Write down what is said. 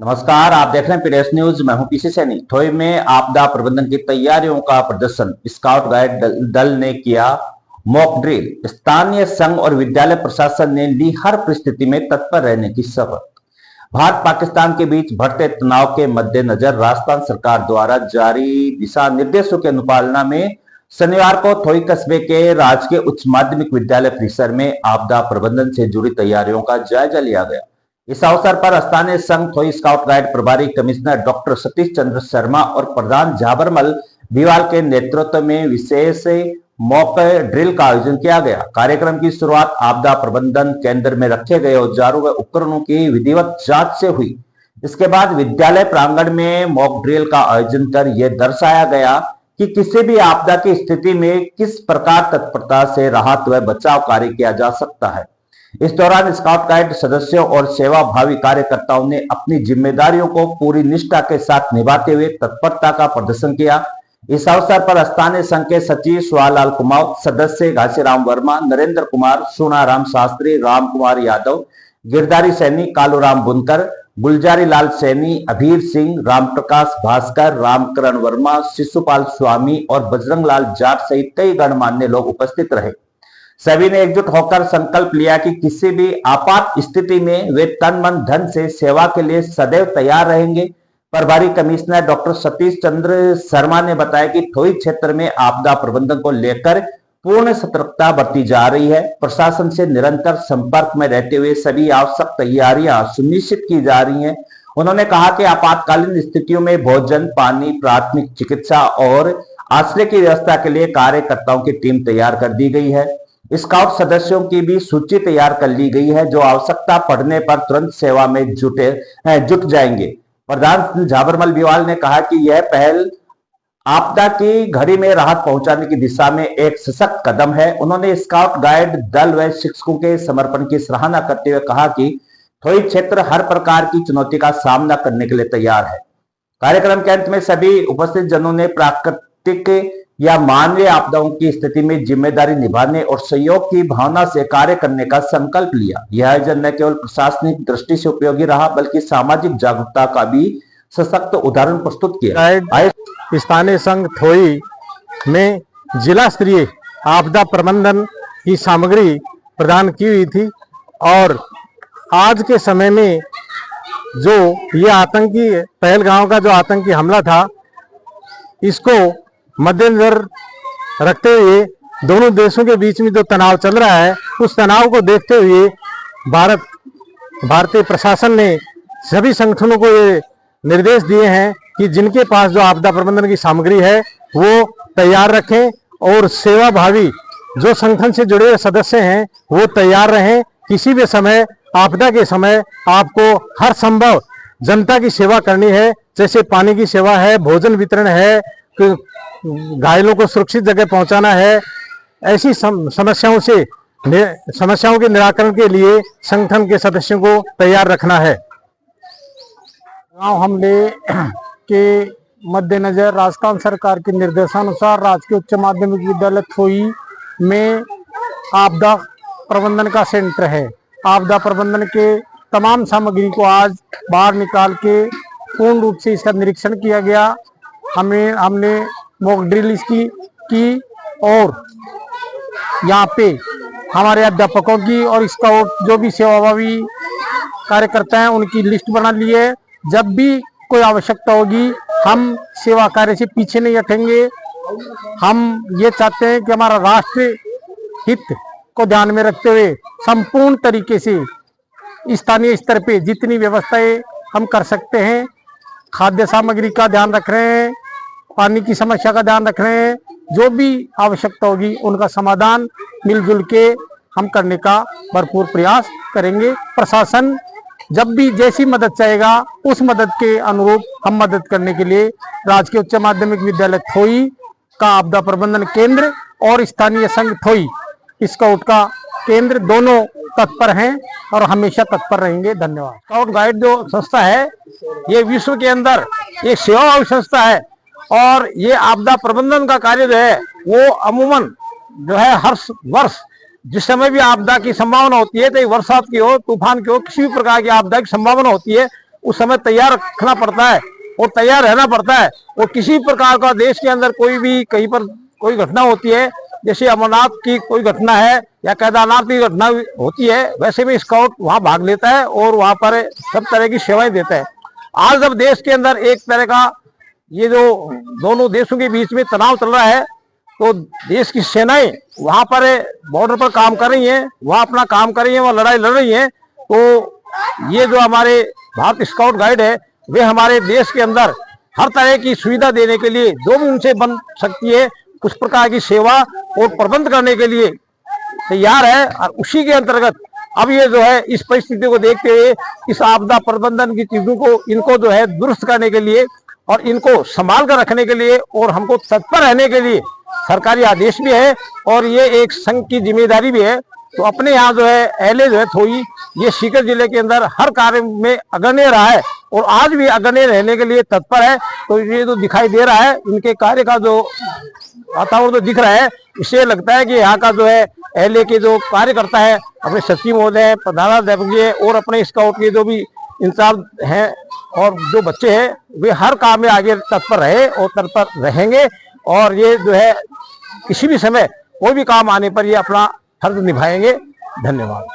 नमस्कार, आप देख रहे हैं पीडीएस न्यूज। मैं हूं पीसी सैनी। थोई में आपदा प्रबंधन की तैयारियों का प्रदर्शन। स्काउट गाइड दल ने किया मॉक ड्रिल। स्थानीय संघ और विद्यालय प्रशासन ने ली हर परिस्थिति में तत्पर रहने की शपथ। भारत पाकिस्तान के बीच बढ़ते तनाव के मद्देनजर राजस्थान सरकार द्वारा जारी दिशा निर्देशों की अनुपालना में शनिवार को थोई कस्बे के राजकीय उच्च माध्यमिक विद्यालय परिसर में आपदा प्रबंधन से जुड़ी तैयारियों का जायजा लिया गया। इस अवसर पर स्थानीय संघ थोई स्काउट गाइड प्रभारी कमिश्नर डॉक्टर सतीश चंद्र शर्मा और प्रधान झाबरमल बिवाल के नेतृत्व में विशेष मॉक ड्रिल का आयोजन किया गया। कार्यक्रम की शुरुआत आपदा प्रबंधन केंद्र में रखे गए औजारों व उपकरणों की विधिवत जांच से हुई। इसके बाद विद्यालय प्रांगण में मॉक ड्रिल का आयोजन कर यह दर्शाया गया कि किसी भी आपदा की स्थिति में किस प्रकार तत्परता से राहत व बचाव कार्य किया जा सकता है। इस दौरान स्काउट गाइड सदस्यों और सेवाभावी कार्यकर्ताओं ने अपनी जिम्मेदारियों को पूरी निष्ठा के साथ निभाते हुए तत्परता का प्रदर्शन किया। इस अवसर पर स्थानीय संघ के सचिव सुहालाल कुमार, सदस्य घासीराम वर्मा, नरेंद्र कुमार, सोनाराम शास्त्री, राम कुमार यादव, गिरधारी सैनी, कालूराम बुनकर, गुलजारी लाल सैनी, अभीर सिंह, रामप्रकाश भास्कर, रामकरण वर्मा, शिशुपाल स्वामी और बजरंग लाल जाट सहित कई गणमान्य लोग उपस्थित रहे। सभी ने एकजुट होकर संकल्प लिया कि किसी भी आपात स्थिति में वे तन मन धन से सेवा के लिए सदैव तैयार रहेंगे। प्रभारी कमिश्नर डॉक्टर सतीश चंद्र शर्मा ने बताया कि थोई क्षेत्र में आपदा प्रबंधन को लेकर पूर्ण सतर्कता बरती जा रही है। प्रशासन से निरंतर संपर्क में रहते हुए सभी आवश्यक तैयारियां सुनिश्चित की जा रही हैं। उन्होंने कहा कि आपातकालीन स्थितियों में भोजन, पानी, प्राथमिक चिकित्सा और आश्रय की व्यवस्था के लिए कार्यकर्ताओं की टीम तैयार कर दी गई है। स्काउट सदस्यों की भी सूची तैयार कर ली गई है जो आवश्यकता पड़ने पर तुरंत सेवा में जुट जाएंगे। प्रधान झाबरमल बिवाल ने कहा कि यह पहल आपदा की घड़ी में राहत पहुंचाने की दिशा में एक सशक्त कदम है। उन्होंने स्काउट गाइड दल व शिक्षकों के समर्पण की सराहना करते हुए कहा कि थोई क्षेत्र हर प्रकार की चुनौती का सामना करने के लिए तैयार है। कार्यक्रम के अंत में सभी उपस्थित जनों ने प्राकृतिक या मानवीय आपदाओं की स्थिति में जिम्मेदारी निभाने और सहयोग की भावना से कार्य करने का संकल्प लिया। यह आयोजन न केवल प्रशासनिक दृष्टि से उपयोगी रहा बल्कि सामाजिक जागरूकता का भी सशक्त उदाहरण प्रस्तुत किया। स्थानीय संघ थोई में जिला स्तरीय आपदा प्रबंधन की सामग्री प्रदान की हुई थी और आज के समय में जो ये आतंकी पहलगाम का जो आतंकी हमला था, इसको मद्देनजर रखते हुए दोनों देशों के बीच में जो तनाव चल रहा है, उस तनाव को देखते हुए भारतीय प्रशासन ने सभी संगठनों को ये निर्देश दिए हैं कि जिनके पास जो आपदा प्रबंधन की सामग्री है वो तैयार रखें और सेवाभावी जो संगठन से जुड़े हुए सदस्य हैं वो तैयार रहें। किसी भी समय आपदा के समय आपको हर संभव जनता की सेवा करनी है, जैसे पानी की सेवा है, भोजन वितरण है, घायलों को सुरक्षित जगह पहुंचाना है। ऐसी समस्याओं के निराकरण के लिए संगठन के सदस्यों को तैयार रखना है। गांव हमले के मद्देनजर राजस्थान सरकार के निर्देशानुसार राजकीय उच्च माध्यमिक विद्यालय थोई में आपदा प्रबंधन का सेंटर है। आपदा प्रबंधन के तमाम सामग्री को आज बाहर निकाल के पूर्ण रूप से इसका निरीक्षण किया गया। हमने मॉक ड्रिल इसकी की और यहाँ पे हमारे अध्यापकों की और स्काउट जो भी सेवाभावी कार्यकर्ता हैं उनकी लिस्ट बना ली है। जब भी कोई आवश्यकता होगी हम सेवा कार्य से पीछे नहीं हटेंगे। हम ये चाहते हैं कि हमारा राष्ट्र हित को ध्यान में रखते हुए संपूर्ण तरीके से स्थानीय स्तर पे जितनी व्यवस्थाएं हम कर सकते हैं, खाद्य सामग्री का ध्यान रख रहे हैं, पानी की समस्या का ध्यान रख रहे हैं, जो भी आवश्यकता होगी उनका समाधान मिलजुल के हम करने का भरपूर प्रयास करेंगे। प्रशासन जब भी जैसी मदद चाहेगा उस मदद के अनुरूप हम मदद करने के लिए राजकीय उच्च माध्यमिक विद्यालय थोई का आपदा प्रबंधन केंद्र और स्थानीय संघ थोई स्काउट का केंद्र दोनों तत्पर हैं और हमेशा तत्पर रहेंगे। धन्यवाद। स्काउट गाइड जो संस्था है ये विश्व के अंदर एक सेवाभावी संस्था है और ये आपदा प्रबंधन का कार्य जो है वो अमूमन जो है हर वर्ष जिस समय भी आपदा की संभावना होती है, तो बरसात की हो, तूफान की हो, किसी भी प्रकार की आपदा की संभावना होती है, उस समय तैयार रखना पड़ता है और तैयार रहना पड़ता है। और किसी प्रकार का देश के अंदर कोई भी कहीं पर कोई घटना होती है, जैसे अमरनाथ की कोई घटना है या केदारनाथ की घटना होती है, वैसे में स्काउट वहां भाग लेता है और वहां पर सब तरह की सेवाएं देता है। आज जब देश के अंदर एक तरह का ये जो दोनों देशों के बीच में तनाव चल रहा है, तो देश की सेनाएं वहां पर बॉर्डर पर काम कर रही हैं, वहां अपना काम कर रही हैं, वहां लड़ाई लड़ रही हैं। तो ये जो हमारे भारत स्काउट गाइड है, वे हमारे देश के अंदर हर तरह की सुविधा देने के लिए जो भी उनसे बन सकती है उस प्रकार की सेवा और प्रबंध करने के लिए तैयार है। और उसी के अंतर्गत अब ये जो है इस परिस्थिति को देखते हुए इस आपदा प्रबंधन की चीजों को इनको जो है दुरुस्त करने के लिए और इनको संभाल कर रखने के लिए और हमको तत्पर रहने के लिए सरकारी आदेश भी है और ये एक संघ की जिम्मेदारी भी है। तो अपने यहाँ जो है एलए जो है थोई ये सीकर जिले के अंदर हर कार्य में अग्रणी रहा है और आज भी अग्रणी रहने के लिए तत्पर है। तो ये जो दिखाई दे रहा है इनके कार्य का जो वातावरण जो दिख रहा है, इससे लगता है कि यहाँ का जो है एलए के जो कार्यकर्ता है, अपने सचिव महोदय, प्रधानाध्यापक जी और अपने स्काउट के जो भी इंचार्ज हैं और जो बच्चे हैं, वे हर काम में आगे तत्पर रहे और तत्पर रहेंगे। और ये जो है किसी भी समय कोई भी काम आने पर ये अपना फर्ज निभाएंगे। धन्यवाद।